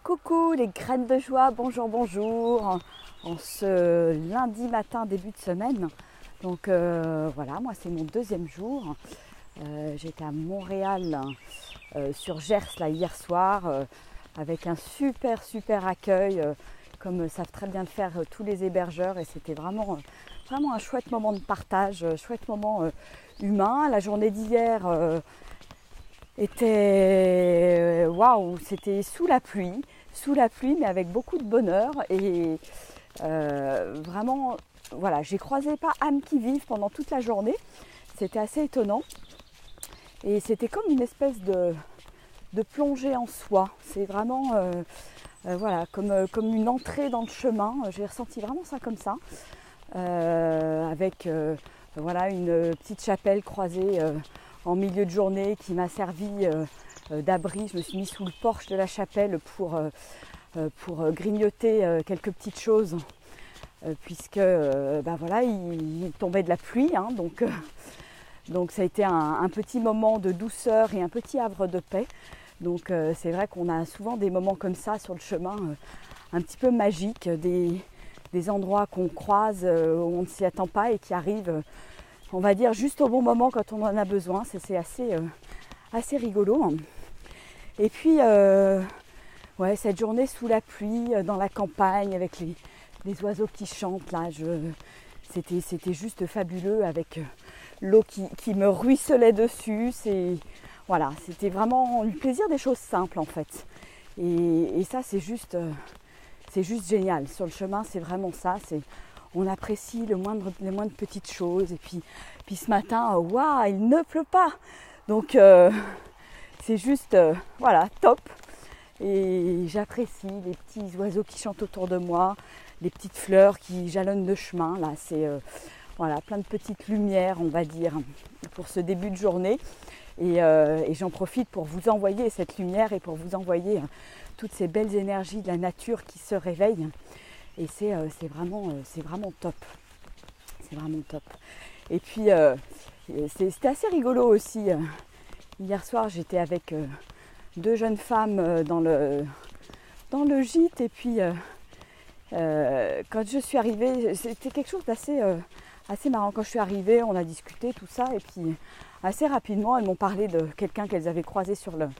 Coucou les graines de joie, bonjour, bonjour. En ce lundi matin, début de semaine. Donc voilà, moi c'est mon deuxième jour. J'étais à Montréal sur Gers là, hier soir avec un super accueil comme savent très bien le faire tous les hébergeurs et c'était vraiment un chouette moment de partage, chouette moment humain. La journée d'hier était waouh, c'était sous la pluie mais avec beaucoup de bonheur et vraiment voilà, j'ai croisé pas âme qui vive pendant toute la journée, c'était assez étonnant et c'était comme une espèce de plongée en soi, c'est vraiment voilà, comme une entrée dans le chemin, j'ai ressenti vraiment ça comme ça avec voilà, une petite chapelle croisée en milieu de journée qui m'a servi d'abri. Je me suis mise sous le porche de la chapelle pour grignoter quelques petites choses puisque voilà, il tombait de la pluie hein, donc ça a été un petit moment de douceur et un petit havre de paix. Donc c'est vrai qu'on a souvent des moments comme ça sur le chemin un petit peu magiques, des endroits qu'on croise où on ne s'y attend pas et qui arrivent on va dire juste au bon moment quand on en a besoin. C'est assez rigolo. Et puis ouais, cette journée sous la pluie dans la campagne avec les oiseaux qui chantent là, c'était juste fabuleux avec l'eau qui me ruisselait dessus. Voilà, c'était vraiment le plaisir des choses simples en fait. Et ça c'est juste génial. Sur le chemin c'est vraiment ça. On apprécie les moindres petites choses. Et puis ce matin, waouh, il ne pleut pas. Donc c'est juste voilà, top. Et j'apprécie les petits oiseaux qui chantent autour de moi, les petites fleurs qui jalonnent le chemin. Là, c'est voilà, plein de petites lumières, on va dire, pour ce début de journée. Et j'en profite pour vous envoyer cette lumière et pour vous envoyer toutes ces belles énergies de la nature qui se réveillent. Et c'est vraiment top. C'est vraiment top. Et puis c'était assez rigolo aussi. Hier soir j'étais avec deux jeunes femmes dans le gîte. Et puis quand je suis arrivée, c'était quelque chose d'assez assez marrant. Quand je suis arrivée, on a discuté tout ça. Et puis assez rapidement, elles m'ont parlé de quelqu'un qu'elles avaient croisé sur le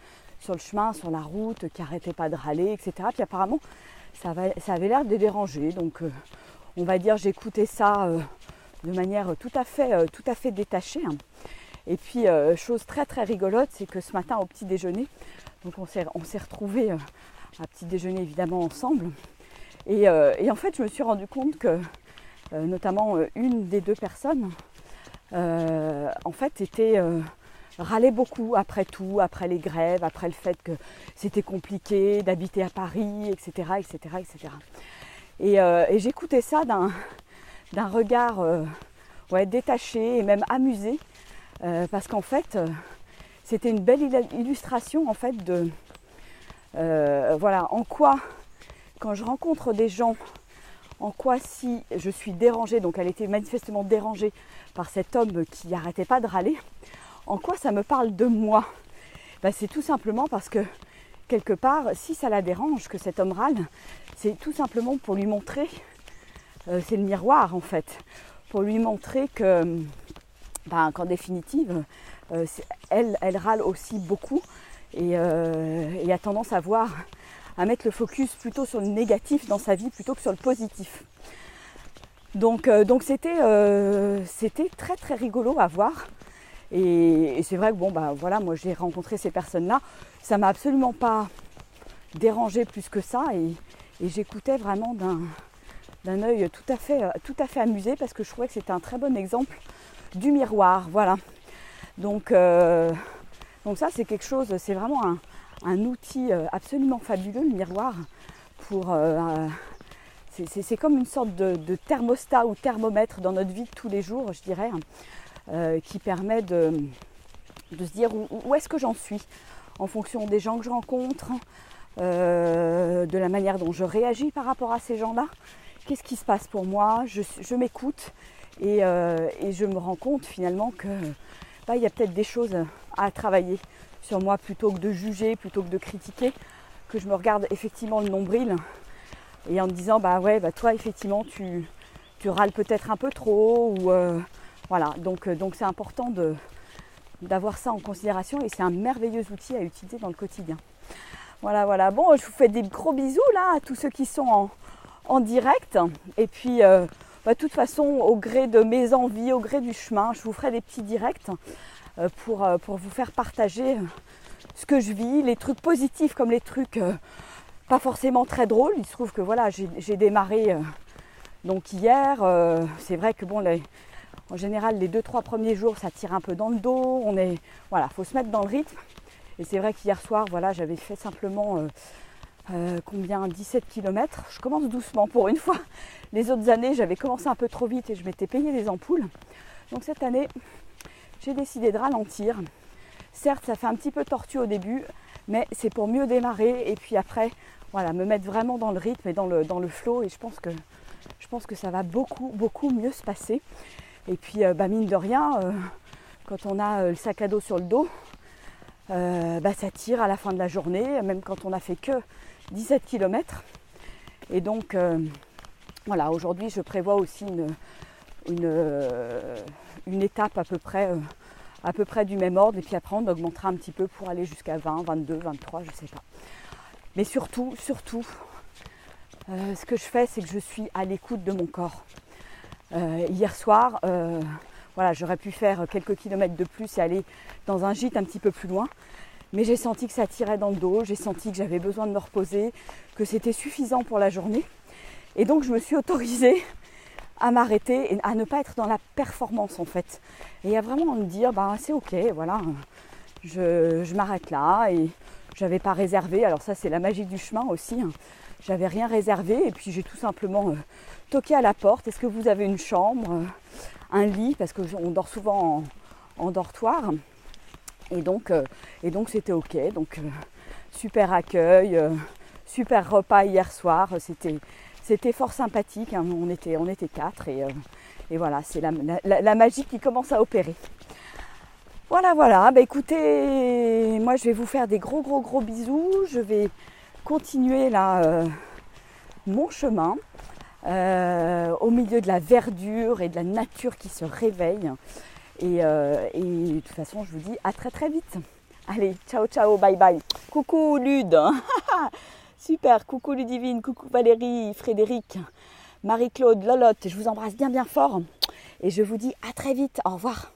chemin, sur la route, qui n'arrêtait pas de râler, etc. Puis apparemment, ça avait l'air de les déranger. Donc on va dire j'écoutais ça de manière tout à fait détachée. Et puis chose très rigolote, c'est que ce matin au petit déjeuner, donc on s'est retrouvés à petit déjeuner évidemment ensemble. Et en fait je me suis rendu compte que notamment une des deux personnes en fait râlait beaucoup après tout, après les grèves, après le fait que c'était compliqué d'habiter à Paris, etc. Et j'écoutais ça d'un regard ouais, détaché et même amusé parce qu'en fait c'était une belle illustration en fait de voilà, en quoi quand je rencontre des gens, en quoi si je suis dérangée, donc elle était manifestement dérangée par cet homme qui n'arrêtait pas de râler, en quoi ça me parle de moi. C'est tout simplement parce que quelque part, si ça la dérange que cet homme râle, c'est tout simplement pour lui montrer, c'est le miroir en fait, pour lui montrer que qu'en définitive, elle râle aussi beaucoup et a tendance à mettre le focus plutôt sur le négatif dans sa vie plutôt que sur le positif. Donc c'était très rigolo à voir. Et c'est vrai que voilà, moi j'ai rencontré ces personnes-là, ça m'a absolument pas dérangé plus que ça et j'écoutais vraiment d'un œil tout à fait amusé parce que je trouvais que c'était un très bon exemple du miroir, voilà. Donc ça c'est quelque chose, c'est vraiment un outil absolument fabuleux, le miroir, pour c'est comme une sorte de thermostat ou thermomètre dans notre vie de tous les jours, je dirais, qui permet de se dire où est-ce que j'en suis en fonction des gens que je rencontre, de la manière dont je réagis par rapport à ces gens-là. Qu'est-ce qui se passe pour moi ? Je m'écoute et je me rends compte finalement que il y a peut-être des choses à travailler sur moi plutôt que de juger, plutôt que de critiquer. que je me regarde effectivement le nombril et en me disant bah ouais, bah toi effectivement tu râles peut-être un peu trop ou voilà, donc c'est important d'avoir ça en considération et c'est un merveilleux outil à utiliser dans le quotidien. Voilà. Bon, je vous fais des gros bisous là à tous ceux qui sont en direct. Et puis, de toute façon, au gré de mes envies, au gré du chemin, je vous ferai des petits directs pour vous faire partager ce que je vis, les trucs positifs comme les trucs pas forcément très drôles. Il se trouve que voilà, j'ai démarré donc hier. C'est vrai que bon, en général, les 2-3 premiers jours, ça tire un peu dans le dos. Voilà, faut se mettre dans le rythme. Et c'est vrai qu'hier soir, voilà, j'avais fait simplement 17 km. Je commence doucement pour une fois. Les autres années, j'avais commencé un peu trop vite et je m'étais payé des ampoules. Donc cette année, j'ai décidé de ralentir. Certes, ça fait un petit peu tortu au début, mais c'est pour mieux démarrer et puis après, voilà, me mettre vraiment dans le rythme et dans le flow. Et je pense que ça va beaucoup mieux se passer. Et puis, mine de rien, quand on a le sac à dos sur le dos, ça tire à la fin de la journée, même quand on a fait que 17 km. Et donc, voilà, aujourd'hui, je prévois aussi une étape à peu près du même ordre. Et puis après, on augmentera un petit peu pour aller jusqu'à 20, 22, 23, je ne sais pas. Mais surtout, ce que je fais, c'est que je suis à l'écoute de mon corps. Hier soir, voilà, j'aurais pu faire quelques kilomètres de plus et aller dans un gîte un petit peu plus loin. Mais j'ai senti que ça tirait dans le dos, j'ai senti que j'avais besoin de me reposer, que c'était suffisant pour la journée. Et donc je me suis autorisée à m'arrêter et à ne pas être dans la performance en fait. Et à vraiment me dire, c'est ok, voilà, je m'arrête là. Et j'avais pas réservé, alors ça c'est la magie du chemin aussi. J'avais rien réservé et puis j'ai tout simplement toqué à la porte. Est-ce que vous avez une chambre, un lit, parce qu'on dort souvent en dortoir. Et donc c'était ok. Donc super accueil, super repas hier soir. C'était fort sympathique. Hein. On était 4 et voilà, c'est la magie qui commence à opérer. Voilà. Écoutez, moi je vais vous faire des gros bisous. Je vais continuer là mon chemin au milieu de la verdure et de la nature qui se réveille. Et de toute façon, je vous dis à très vite. Allez, ciao, bye. Coucou Lude. Super, coucou Ludivine, coucou Valérie, Frédéric, Marie-Claude, Lolotte. Je vous embrasse bien fort. Et je vous dis à très vite. Au revoir.